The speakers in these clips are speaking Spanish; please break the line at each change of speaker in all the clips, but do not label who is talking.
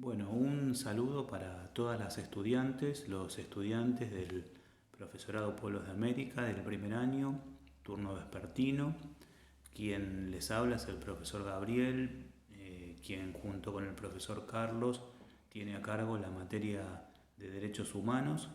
Bueno, un saludo para todas las estudiantes, los estudiantes del Profesorado Pueblos de América del primer año, turno vespertino. Quien les habla es el profesor Gabriel, quien junto con el profesor Carlos tiene a cargo la materia de Derechos Humanos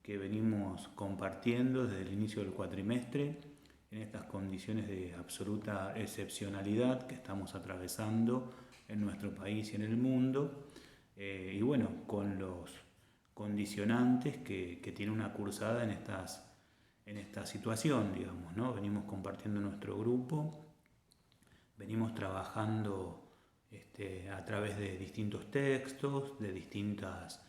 que venimos compartiendo desde el inicio del cuatrimestre en estas condiciones de absoluta excepcionalidad que estamos atravesando en nuestro país y en el mundo. Y bueno, con los condicionantes que tiene una cursada en esta situación, digamos, ¿no? Venimos compartiendo nuestro grupo, venimos trabajando a través de distintos textos, de distintos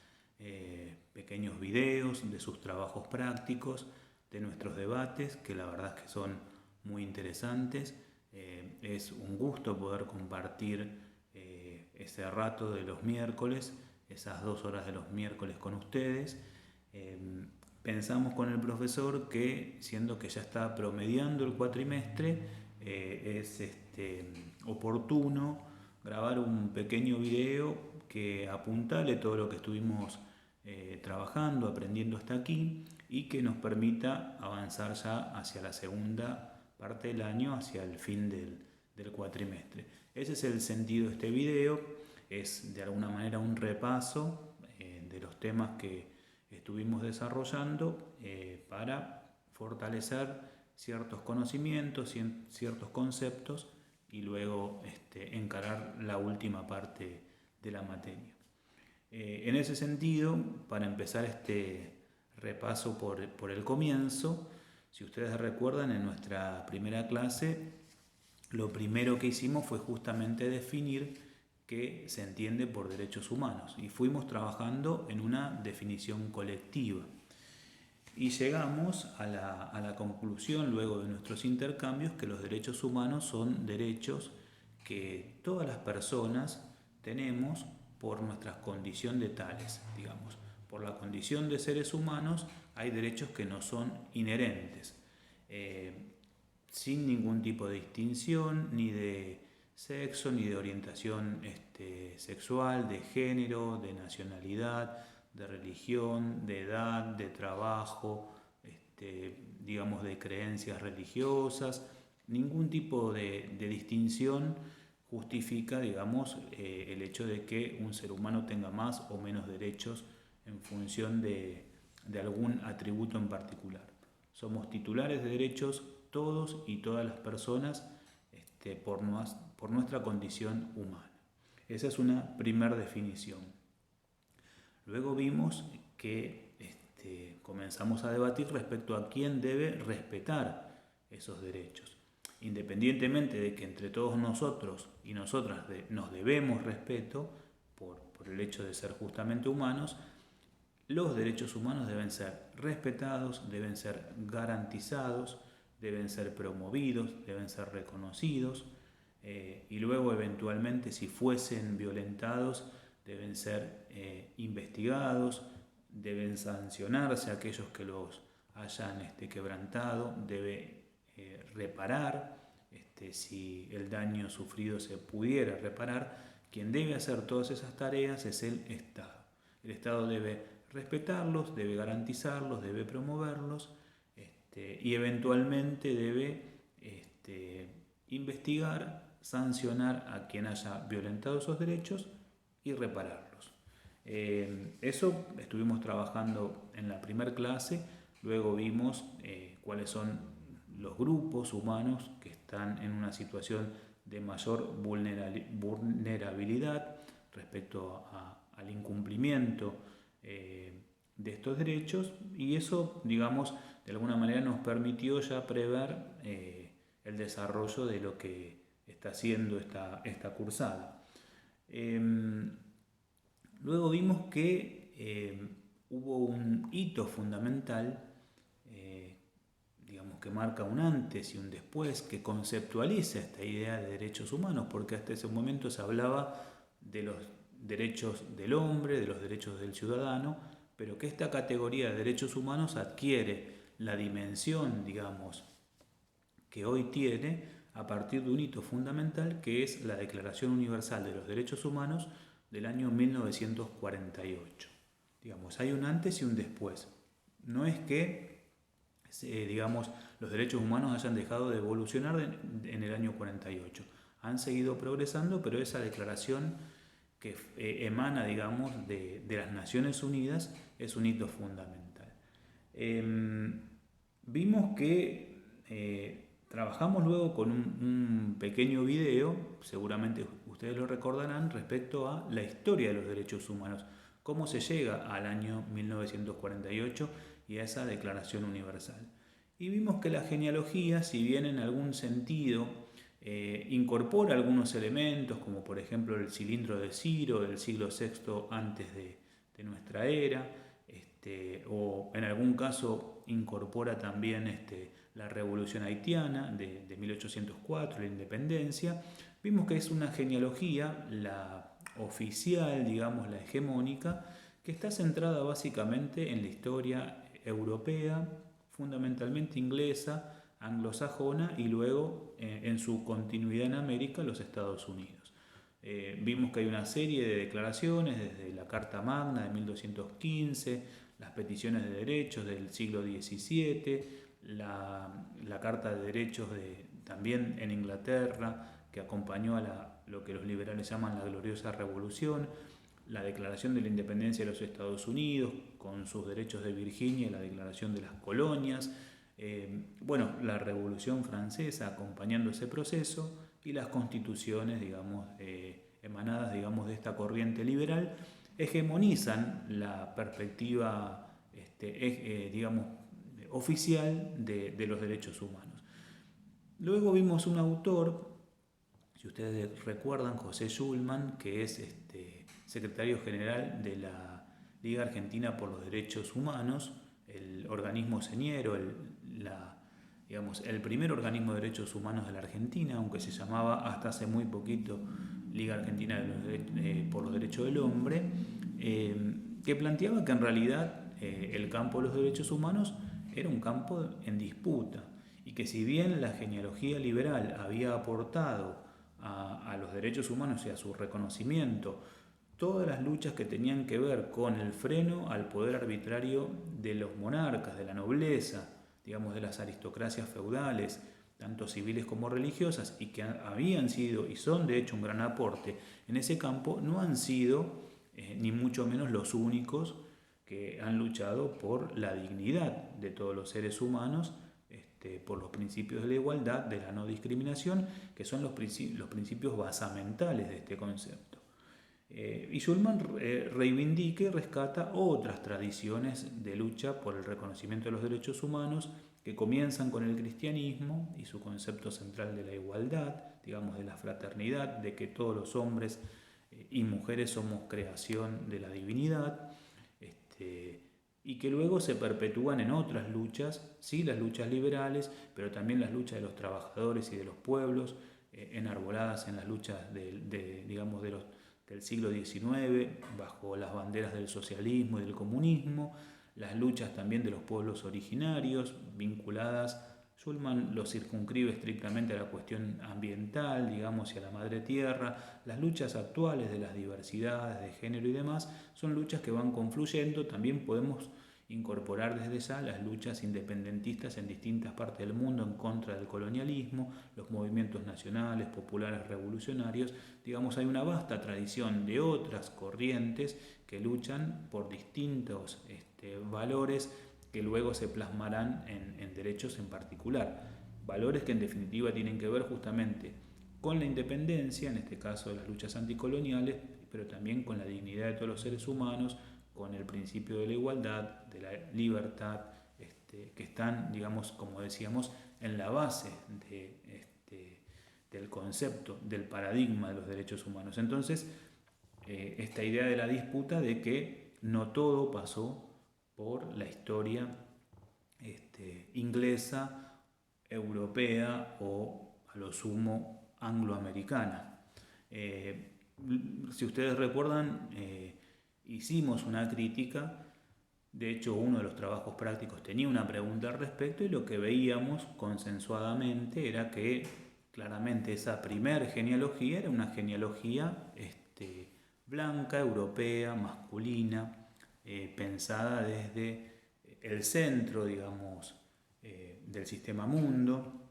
pequeños videos, de sus trabajos prácticos, de nuestros debates, que la verdad es que son muy interesantes. Es un gusto poder compartir ese rato de los miércoles, esas 2 horas de los miércoles con ustedes. Pensamos con el profesor que, siendo que ya está promediando el cuatrimestre, es oportuno grabar un pequeño video que apuntale todo lo que estuvimos trabajando, aprendiendo hasta aquí, y que nos permita avanzar ya hacia la segunda parte del año, hacia el fin del cuatrimestre. Ese es el sentido de este video, es de alguna manera un repaso de los temas que estuvimos desarrollando para fortalecer ciertos conocimientos, ciertos conceptos y luego encarar la última parte de la materia. En ese sentido, para empezar este repaso por el comienzo, si ustedes recuerdan, en nuestra primera clase, lo primero que hicimos fue justamente definir qué se entiende por derechos humanos y fuimos trabajando en una definición colectiva. Y llegamos a la conclusión, luego de nuestros intercambios, que los derechos humanos son derechos que todas las personas tenemos por nuestra condición de tales, digamos. Por la condición de seres humanos hay derechos que no son inherentes, sin ningún tipo de distinción, ni de sexo, ni de orientación sexual, de género, de nacionalidad, de religión, de edad, de trabajo, digamos de creencias religiosas. Ningún tipo de distinción justifica, digamos, el hecho de que un ser humano tenga más o menos derechos en función de algún atributo en particular. Somos titulares de derechos todos y todas las personas por nuestra condición humana. Esa es una primera definición. Luego vimos que comenzamos a debatir respecto a quién debe respetar esos derechos. Independientemente de que entre todos nosotros y nosotras nos debemos respeto por el hecho de ser justamente humanos, los derechos humanos deben ser respetados, deben ser garantizados, deben ser promovidos, deben ser reconocidos y luego eventualmente, si fuesen violentados, deben ser investigados, deben sancionarse a aquellos que los hayan quebrantado, debe reparar, si el daño sufrido se pudiera reparar. Quien debe hacer todas esas tareas es el Estado. El Estado debe respetarlos, debe garantizarlos, debe promoverlos y eventualmente debe investigar, sancionar a quien haya violentado esos derechos y repararlos. Eso estuvimos trabajando en la primera clase. Luego vimos cuáles son los grupos humanos que están en una situación de mayor vulnerabilidad respecto al incumplimiento de estos derechos, y eso, digamos, de alguna manera nos permitió ya prever el desarrollo de lo que está haciendo esta cursada. Luego vimos que hubo un hito fundamental, digamos que marca un antes y un después, que conceptualiza esta idea de derechos humanos, porque hasta ese momento se hablaba de los derechos del hombre, de los derechos del ciudadano, pero que esta categoría de derechos humanos adquiere la dimensión, digamos, que hoy tiene a partir de un hito fundamental, que es la Declaración Universal de los Derechos Humanos, del año 1948. Digamos, hay un antes y un después. No es que, digamos, los derechos humanos hayan dejado de evolucionar en el año 48. Han seguido progresando, pero esa declaración que emana, digamos, de las Naciones Unidas es un hito fundamental. Vimos que trabajamos luego con un pequeño video, seguramente ustedes lo recordarán, respecto a la historia de los derechos humanos, cómo se llega al año 1948 y a esa Declaración Universal. Y vimos que la genealogía, si bien en algún sentido incorpora algunos elementos, como por ejemplo el cilindro de Ciro del siglo VI antes de nuestra era, o en algún caso incorpora también la Revolución Haitiana de 1804, la independencia. Vimos que es una genealogía, la oficial, digamos, la hegemónica, que está centrada básicamente en la historia europea, fundamentalmente inglesa, anglosajona y luego en su continuidad en América, los Estados Unidos. Vimos que hay una serie de declaraciones desde la Carta Magna de 1215, las peticiones de derechos del siglo XVII, la Carta de Derechos también en Inglaterra, que acompañó a lo que los liberales llaman la gloriosa revolución, la Declaración de la Independencia de los Estados Unidos, con sus derechos de Virginia y la Declaración de las Colonias, la Revolución Francesa acompañando ese proceso y las constituciones, digamos, emanadas, digamos, de esta corriente liberal, hegemonizan la perspectiva, digamos, oficial de los derechos humanos. Luego vimos un autor, si ustedes recuerdan, José Schulman, que es secretario general de la Liga Argentina por los Derechos Humanos, el organismo señero, el primer organismo de derechos humanos de la Argentina, aunque se llamaba hasta hace muy poquito Liga Argentina por los Derechos del Hombre, que planteaba que en realidad el campo de los derechos humanos era un campo en disputa y que si bien la genealogía liberal había aportado a los derechos humanos y a su reconocimiento todas las luchas que tenían que ver con el freno al poder arbitrario de los monarcas, de la nobleza, digamos, de las aristocracias feudales, tanto civiles como religiosas, y que habían sido y son de hecho un gran aporte en ese campo, no han sido ni mucho menos los únicos que han luchado por la dignidad de todos los seres humanos, por los principios de la igualdad, de la no discriminación, que son los principios basamentales de este concepto. Y Schulman reivindica y rescata otras tradiciones de lucha por el reconocimiento de los derechos humanos que comienzan con el cristianismo y su concepto central de la igualdad, digamos, de la fraternidad, de que todos los hombres y mujeres somos creación de la divinidad, y que luego se perpetúan en otras luchas, sí, las luchas liberales, pero también las luchas de los trabajadores y de los pueblos, enarboladas en las luchas del siglo XIX, bajo las banderas del socialismo y del comunismo, las luchas también de los pueblos originarios, vinculadas, Schulman lo circunscribe estrictamente a la cuestión ambiental, digamos, y a la madre tierra. Las luchas actuales de las diversidades de género y demás son luchas que van confluyendo. También podemos incorporar desde ya las luchas independentistas en distintas partes del mundo en contra del colonialismo, los movimientos nacionales, populares, revolucionarios. Digamos, hay una vasta tradición de otras corrientes que luchan por distintos valores que luego se plasmarán en derechos en particular. Valores que en definitiva tienen que ver justamente con la independencia, en este caso de las luchas anticoloniales, pero también con la dignidad de todos los seres humanos, con el principio de la igualdad, de la libertad, que están, digamos, como decíamos, en la base del concepto, del paradigma de los derechos humanos. Entonces, esta idea de la disputa de que no todo pasó por la historia inglesa, europea o a lo sumo angloamericana. Si ustedes recuerdan, hicimos una crítica, de hecho uno de los trabajos prácticos tenía una pregunta al respecto y lo que veíamos consensuadamente era que claramente esa primer genealogía era una genealogía blanca, europea, masculina, pensada desde el centro, digamos, del sistema mundo,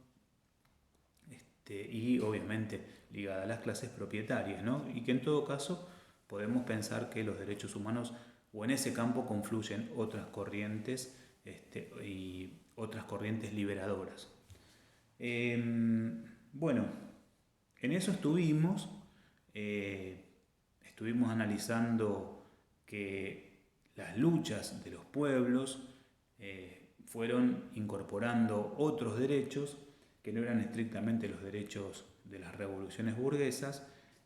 y obviamente ligada a las clases propietarias, ¿no? Y que en todo caso podemos pensar que los derechos humanos o en ese campo confluyen otras corrientes y otras corrientes liberadoras. Bueno, en eso estuvimos analizando que las luchas de los pueblos fueron incorporando otros derechos que no eran estrictamente los derechos de las revoluciones burguesas,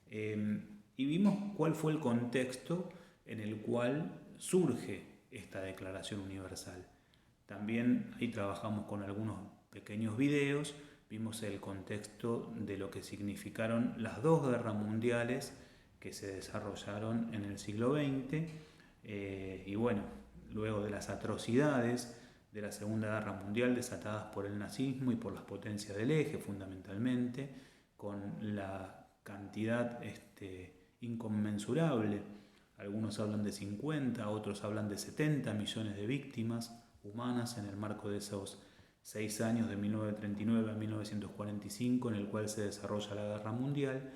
y vimos cuál fue el contexto en el cual surge esta Declaración Universal. También ahí trabajamos con algunos pequeños videos, vimos el contexto de lo que significaron las dos guerras mundiales que se desarrollaron en el siglo XX, y bueno, luego de las atrocidades de la Segunda Guerra Mundial desatadas por el nazismo y por las potencias del eje fundamentalmente, con la cantidad inconmensurable, algunos hablan de 50, otros hablan de 70 millones de víctimas humanas en el marco de esos 6 años de 1939 a 1945 en el cual se desarrolla la Guerra Mundial,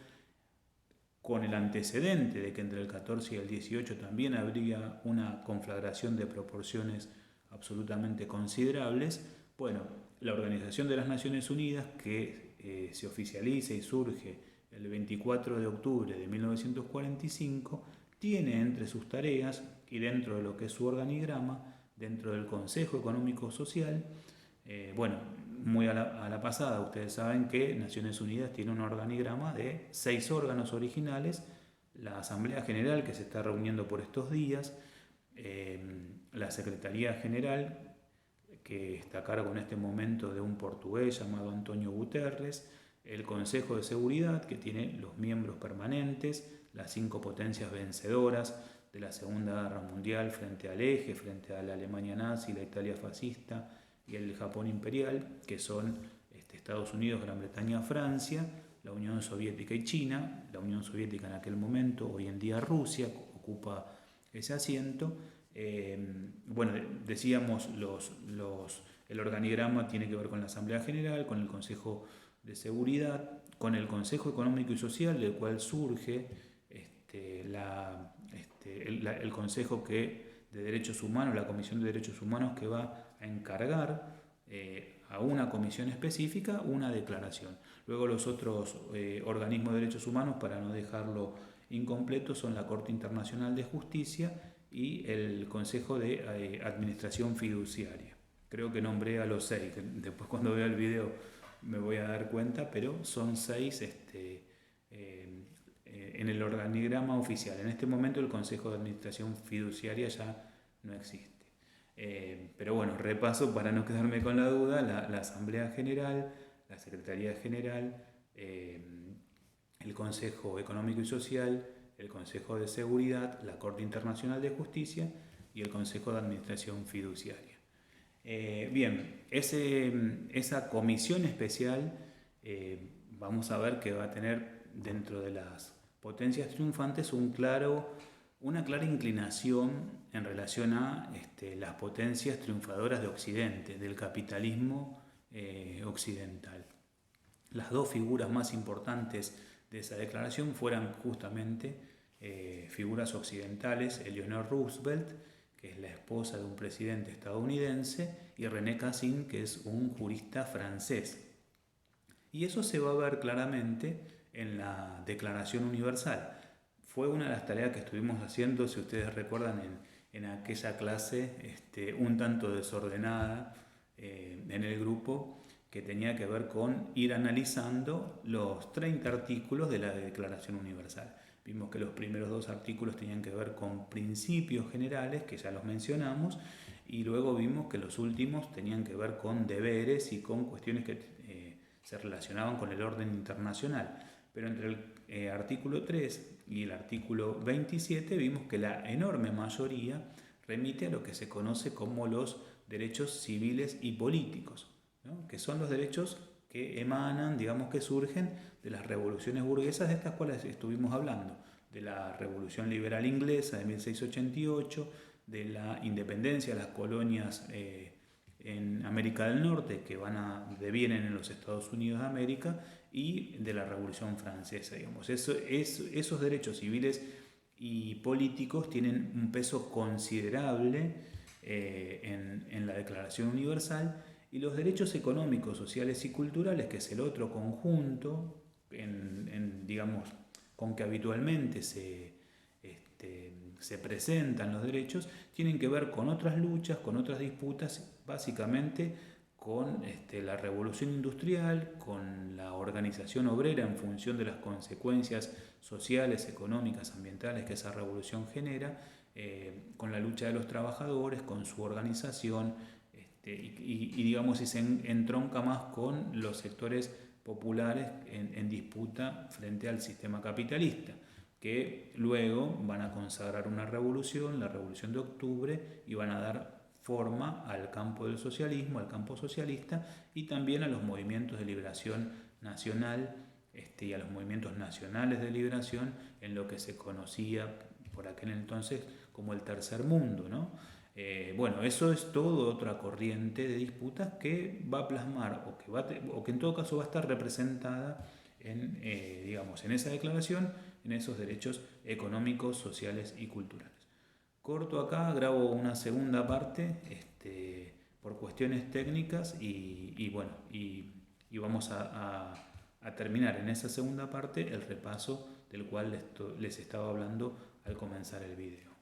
con el antecedente de que entre el 14 y el 18 también habría una conflagración de proporciones absolutamente considerables. Bueno, la Organización de las Naciones Unidas, que se oficializa y surge el 24 de octubre de 1945, tiene entre sus tareas y dentro de lo que es su organigrama, dentro del Consejo Económico Social, bueno, muy a la pasada, ustedes saben que Naciones Unidas tiene un organigrama de 6 órganos originales: la Asamblea General, que se está reuniendo por estos días, la Secretaría General, que está a cargo en este momento de un portugués llamado Antonio Guterres, el Consejo de Seguridad, que tiene los miembros permanentes, las 5 potencias vencedoras de la Segunda Guerra Mundial frente al eje, frente a la Alemania nazi, la Italia fascista y el Japón imperial, que son Estados Unidos, Gran Bretaña, Francia, la Unión Soviética y China. La Unión Soviética en aquel momento, hoy en día Rusia, ocupa ese asiento. Bueno, decíamos, el organigrama tiene que ver con la Asamblea General, con el Consejo de Seguridad, con el Consejo Económico y Social, del cual surge el Consejo de Derechos Humanos, la Comisión de Derechos Humanos, que va a encargar a una comisión específica una declaración. Luego los otros organismos de derechos humanos, para no dejarlo incompleto, son la Corte Internacional de Justicia y el Consejo de Administración Fiduciaria. Creo que nombré a los 6, después cuando vea el video me voy a dar cuenta, pero son 6 en el organigrama oficial. En este momento el Consejo de Administración Fiduciaria ya no existe. Pero bueno, repaso para no quedarme con la duda: la Asamblea General, la Secretaría General, el Consejo Económico y Social, el Consejo de Seguridad, la Corte Internacional de Justicia y el Consejo de Administración Fiduciaria. Bien, esa comisión especial vamos a ver que va a tener dentro de las potencias triunfantes una clara inclinación en relación a las potencias triunfadoras de Occidente, del capitalismo occidental. Las dos figuras más importantes de esa declaración fueran justamente figuras occidentales: Eleanor Roosevelt, que es la esposa de un presidente estadounidense, y René Cassin, que es un jurista francés. Y eso se va a ver claramente en la Declaración Universal. Fue una de las tareas que estuvimos haciendo, si ustedes recuerdan, en aquella clase un tanto desordenada en el grupo, que tenía que ver con ir analizando los 30 artículos de la Declaración Universal. Vimos que los primeros 2 artículos tenían que ver con principios generales, que ya los mencionamos, y luego vimos que los últimos tenían que ver con deberes y con cuestiones que se relacionaban con el orden internacional. Pero entre el artículo 3 y el artículo 27 vimos que la enorme mayoría remite a lo que se conoce como los derechos civiles y políticos, ¿no? Que son los derechos que emanan, digamos, que surgen de las revoluciones burguesas, de estas cuales estuvimos hablando. de la Revolución Liberal Inglesa de 1688, de la independencia de las colonias en América del Norte que devienen en los Estados Unidos de América, y de la Revolución Francesa, digamos. Esos derechos civiles y políticos tienen un peso considerable en la Declaración Universal, y los derechos económicos, sociales y culturales, que es el otro conjunto digamos, con que habitualmente se presentan los derechos, tienen que ver con otras luchas, con otras disputas, básicamente con la revolución industrial, con la organización obrera en función de las consecuencias sociales, económicas, ambientales que esa revolución genera, con la lucha de los trabajadores, con su organización, y digamos, si se entronca más con los sectores populares en disputa frente al sistema capitalista, que luego van a consagrar una revolución, la Revolución de Octubre, y van a dar forma al campo del socialismo, al campo socialista, y también a los movimientos de liberación nacional y a los movimientos nacionales de liberación en lo que se conocía por aquel entonces como el Tercer Mundo, ¿no? Bueno, eso es todo otra corriente de disputas que va a plasmar o que en todo caso va a estar representada digamos, en esa declaración, en esos derechos económicos, sociales y culturales. Corto acá, grabo una segunda parte por cuestiones técnicas y vamos a terminar en esa segunda parte el repaso del cual les estaba hablando al comenzar el video.